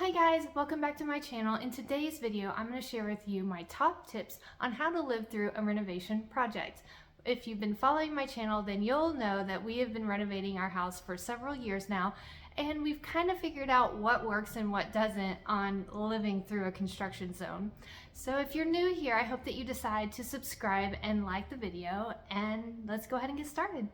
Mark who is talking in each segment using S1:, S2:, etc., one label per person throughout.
S1: Hi guys, welcome back to my channel. In today's video, I'm going to share with you my top tips on how to live through a renovation project. If you've been following my channel, then you'll know that we have been renovating our house for several years now, and we've kind of figured out what works and what doesn't on living through a construction zone. So if you're new here, I hope that you decide to subscribe and like the video, and let's go ahead and get started.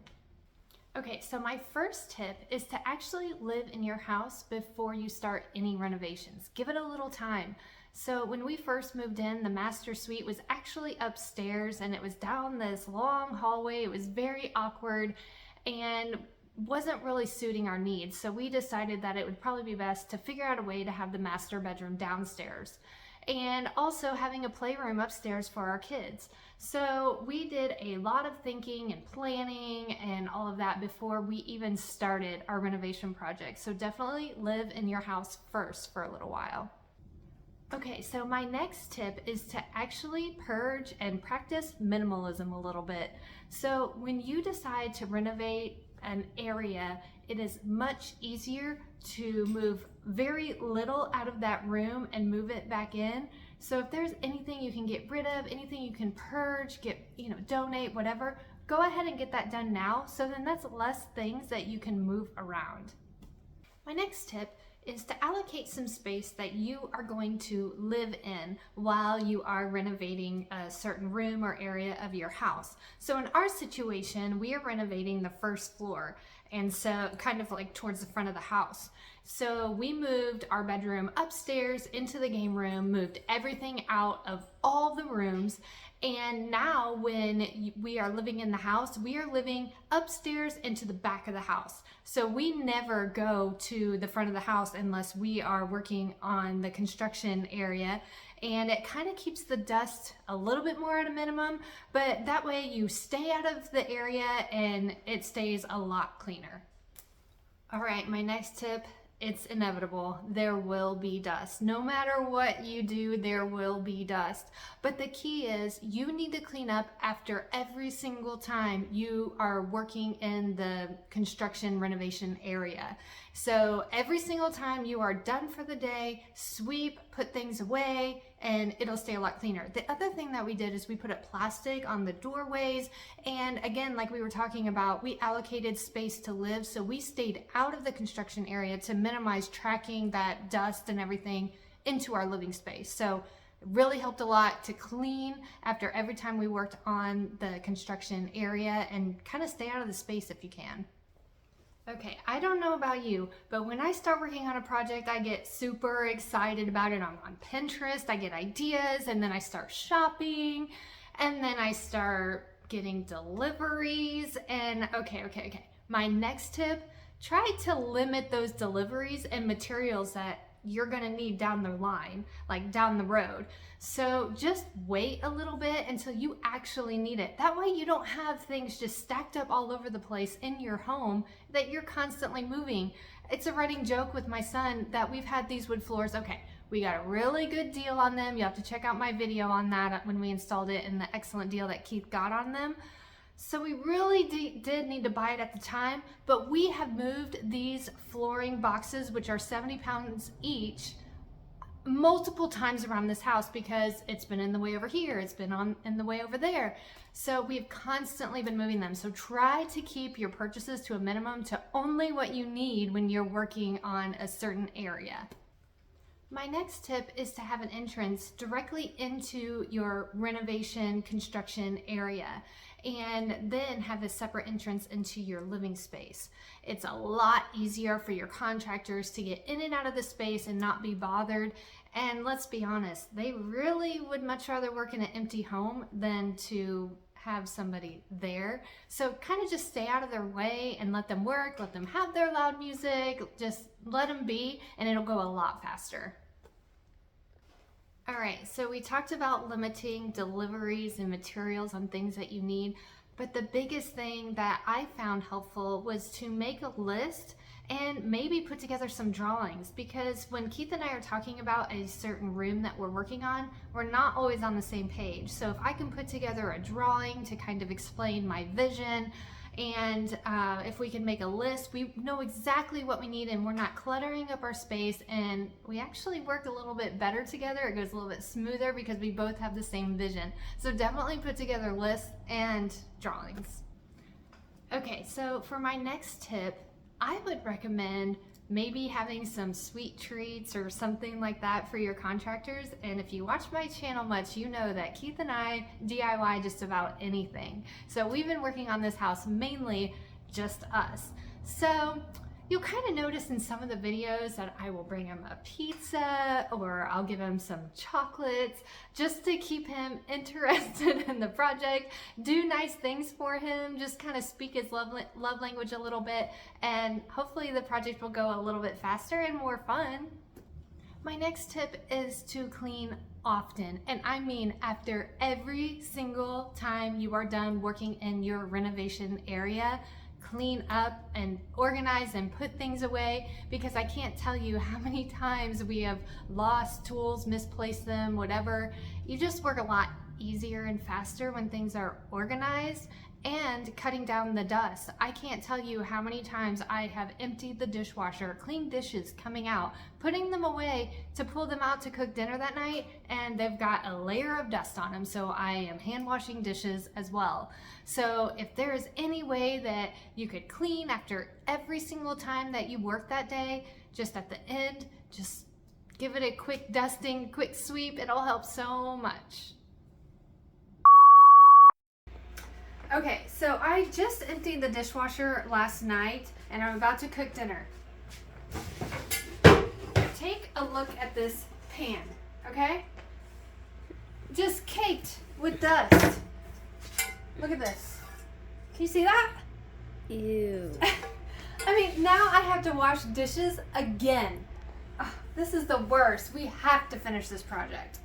S1: Okay, so my first tip is to actually live in your house before you start any renovations. Give it a little time. So when we first moved in, the master suite was actually upstairs and it was down this long hallway. It was very awkward and wasn't really suiting our needs. So we decided that it would probably be best to figure out a way to have the master bedroom downstairs, and also having a playroom upstairs for our kids. So we did a lot of thinking and planning and all of that before we even started our renovation project. So definitely live in your house first for a little while. Okay, so my next tip is to actually purge and practice minimalism a little bit. So when you decide to renovate an area, it is much easier to move very little out of that room and move it back in. So if there's anything you can get rid of, anything you can purge, donate, whatever, go ahead and get that done now. So then that's less things that you can move around. My next tip is to allocate some space that you are going to live in while you are renovating a certain room or area of your house. So in our situation, we are renovating the first floor, and so kind of like towards the front of the house. So we moved our bedroom upstairs into the game room, moved everything out of all the rooms, and now when we are living in the house, we are living upstairs into the back of the house. So we never go to the front of the house unless we are working on the construction area, and it kind of keeps the dust a little bit more at a minimum, but that way you stay out of the area and it stays a lot cleaner. All right, my next tip, it's inevitable. There will be dust. No matter what you do, there will be dust. But the key is you need to clean up after every single time you are working in the construction renovation area. So every single time you are done for the day, sweep, put things away, and it'll stay a lot cleaner. The other thing that we did is we put up plastic on the doorways, and again, like we were talking about, we allocated space to live, so we stayed out of the construction area to minimize tracking that dust and everything into our living space. So it really helped a lot to clean after every time we worked on the construction area and kind of stay out of the space if you can. Okay, I don't know about you, but when I start working on a project, I get super excited about it. I'm on Pinterest, I get ideas, and then I start shopping, and then I start getting deliveries, and okay. My next tip, try to limit those deliveries and materials that you're gonna need down the line, like down the road. So just wait a little bit until you actually need it. That way you don't have things just stacked up all over the place in your home that you're constantly moving. It's a running joke with my son that we've had these wood floors. Okay, we got a really good deal on them. You have to check out my video on that when we installed it and the excellent deal that Keith got on them. So we really did need to buy it at the time, but we have moved these flooring boxes, which are 70 pounds each, multiple times around this house because it's been in the way over here, it's been in the way over there. So we've constantly been moving them. So try to keep your purchases to a minimum, to only what you need when you're working on a certain area. My next tip is to have an entrance directly into your renovation construction area, and then have a separate entrance into your living space. It's a lot easier for your contractors to get in and out of the space and not be bothered. And let's be honest, they really would much rather work in an empty home than to have somebody there. So kind of just stay out of their way and let them work, let them have their loud music, just let them be, and it'll go a lot faster. All right, so we talked about limiting deliveries and materials on things that you need, but the biggest thing that I found helpful was to make a list and maybe put together some drawings, because when Keith and I are talking about a certain room that we're working on, we're not always on the same page. So if I can put together a drawing to kind of explain my vision And if we can make a list, we know exactly what we need and we're not cluttering up our space, and we actually work a little bit better together. It goes a little bit smoother because we both have the same vision. So definitely put together lists and drawings. Okay, so for my next tip, I would recommend maybe having some sweet treats or something like that for your contractors. And if you watch my channel much, you know that Keith and I DIY just about anything. So we've been working on this house mainly just us. So you'll kind of notice in some of the videos that I will bring him a pizza or I'll give him some chocolates just to keep him interested in the project, do nice things for him, just kind of speak his love language a little bit, and hopefully the project will go a little bit faster and more fun. My next tip is to clean often, and I mean after every single time you are done working in your renovation area. Clean up and organize and put things away, because I can't tell you how many times we have lost tools, misplaced them, whatever. You just work a lot easier and faster when things are organized, and cutting down the dust. I can't tell you how many times I have emptied the dishwasher, cleaned dishes coming out, putting them away to pull them out to cook dinner that night, and they've got a layer of dust on them, so I am hand washing dishes as well. So if there is any way that you could clean after every single time that you work that day, just at the end, just give it a quick dusting, quick sweep, it'll help so much. Okay, so I just emptied the dishwasher last night and I'm about to cook dinner. Take a look at this pan, okay? Just caked with dust. Look at this. Can you see that?
S2: Ew.
S1: I mean, now I have to wash dishes again. Ugh, this is the worst. We have to finish this project.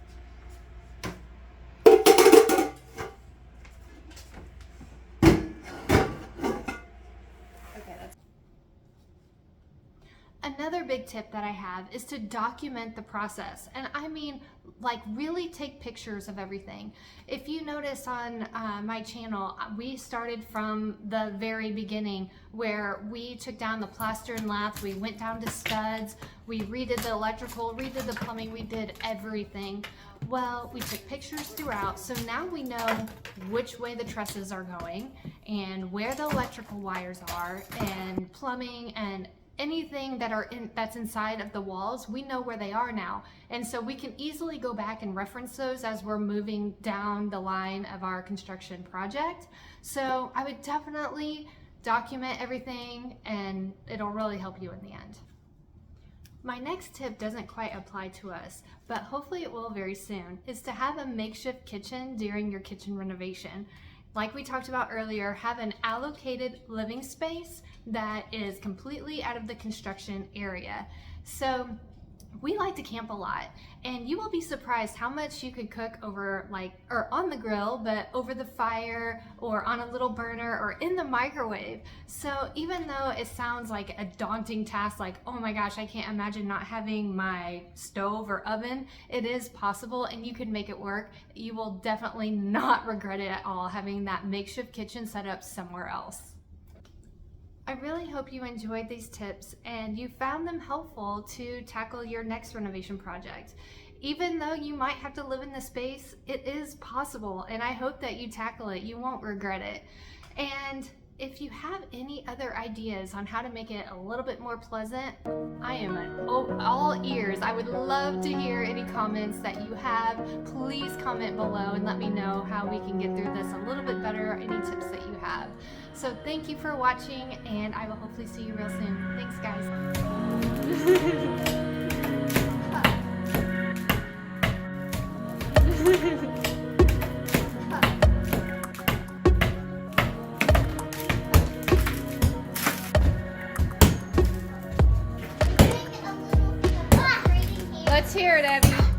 S1: Another big tip that I have is to document the process, and I mean like really take pictures of everything. If you notice on my channel, we started from the very beginning where we took down the plaster and lath, we went down to studs, we redid the electrical, redid the plumbing, we did everything. Well, we took pictures throughout, so now we know which way the trusses are going and where the electrical wires are and plumbing and anything that's inside of the walls. We know where they are now, and so we can easily go back and reference those as we're moving down the line of our construction project. So I would definitely document everything, and it'll really help you in the end. My next tip doesn't quite apply to us, but hopefully it will very soon, is to have a makeshift kitchen during your kitchen renovation. Like we talked about earlier, have an allocated living space that is completely out of the construction area. So we like to camp a lot, and you will be surprised how much you could cook over or on the grill, but over the fire or on a little burner or in the microwave. So even though it sounds like a daunting task, like, oh my gosh, I can't imagine not having my stove or oven, it is possible and you can make it work. You will definitely not regret it at all having that makeshift kitchen set up somewhere else. I really hope you enjoyed these tips and you found them helpful to tackle your next renovation project. Even though you might have to live in the space, it is possible, and I hope that you tackle it. You won't regret it. And if you have any other ideas on how to make it a little bit more pleasant, I am all ears. I would love to hear any comments that you have. Please comment below and let me know how we can get through this a little bit better, any tips that you have. So thank you for watching, and I will hopefully see you real soon. Thanks, guys. Let's hear it, Abby.